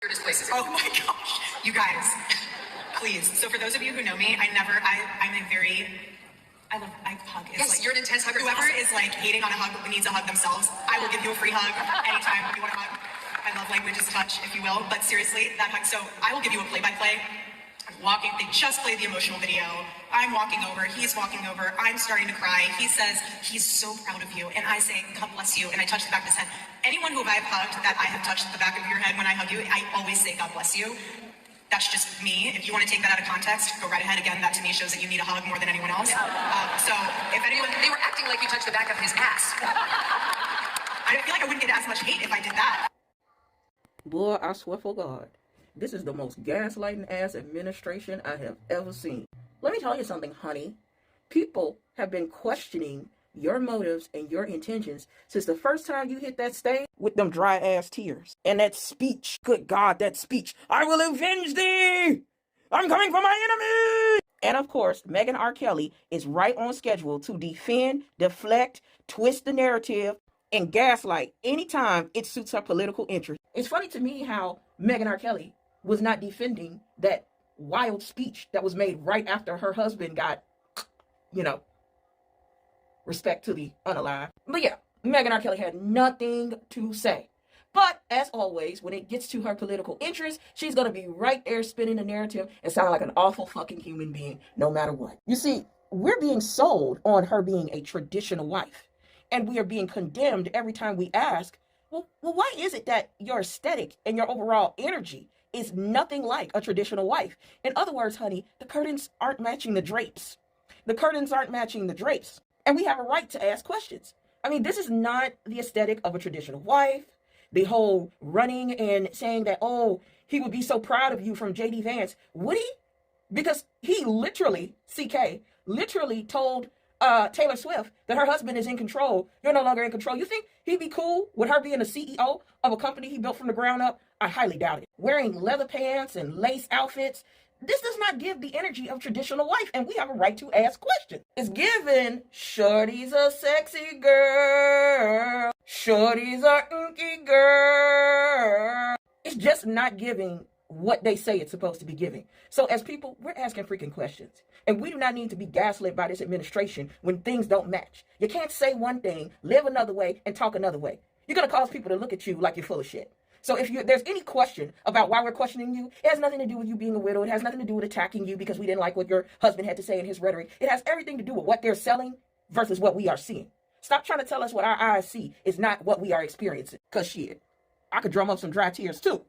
weirdest places. Oh my gosh, you guys, please. So for those of you who know me, I hug. It's Yes, like, you're an intense hugger. Whoever is like hating on a hug but needs a hug themselves, I will give you a free hug anytime you want a hug. My love language is touch, if you will. But seriously, that hug. So I will give you a play-by-play. I'm walking. They just played the emotional video. I'm walking over. He's walking over. I'm starting to cry. He says he's so proud of you, and I say God bless you, and I touch the back of his head. Anyone who I've hugged that I have touched the back of your head when I hug you, I always say God bless you. That's just me. If you want to take that out of context, go right ahead. Again, that to me shows that you need a hug more than anyone else. So if anyone... They were acting like you touched the back of his ass. I feel like I wouldn't get as much hate if I did that. Boy, I swear for God, this is the most gaslighting ass administration I have ever seen. Let me tell you something, honey. People have been questioning your motives and your intentions since the first time you hit that stage with them dry ass tears. And that speech, good God, that speech, I will avenge thee! I'm coming for my enemy! And of course, Meghan R. Kelly is right on schedule to defend, deflect, twist the narrative, and gaslight anytime it suits her political interest. It's funny to me how Meghan R. Kelly was not defending that wild speech that was made right after her husband got, respect to the unalive. But yeah, Meghan R. Kelly had nothing to say. But as always, when it gets to her political interest, she's going to be right there spinning the narrative and sound like an awful fucking human being no matter what. You see, we're being sold on her being a traditional wife. And we are being condemned every time we ask, well, why is it that your aesthetic and your overall energy is nothing like a traditional wife? In other words, honey, the curtains aren't matching the drapes. The curtains aren't matching the drapes. And we have a right to ask questions. I mean, this is not the aesthetic of a traditional wife. The whole running and saying that, oh, he would be so proud of you from J.D. Vance. Would he? Because he literally, CK, literally told Taylor Swift that her husband is in control. You're no longer in control. You think he'd be cool with her being the CEO of a company he built from the ground up? I highly doubt it. Wearing leather pants and lace outfits. This does not give the energy of traditional wife, and we have a right to ask questions. It's given, shorty's a sexy girl. Shorty's a inky girl. It's just not giving what they say it's supposed to be giving. So as people, we're asking freaking questions. And we do not need to be gaslit by this administration when things don't match. You can't say one thing, live another way, and talk another way. You're going to cause people to look at you like you're full of shit. So if there's any question about why we're questioning you, it has nothing to do with you being a widow. It has nothing to do with attacking you because we didn't like what your husband had to say in his rhetoric. It has everything to do with what they're selling versus what we are seeing. Stop trying to tell us what our eyes see is not what we are experiencing. Because shit, I could drum up some dry tears too.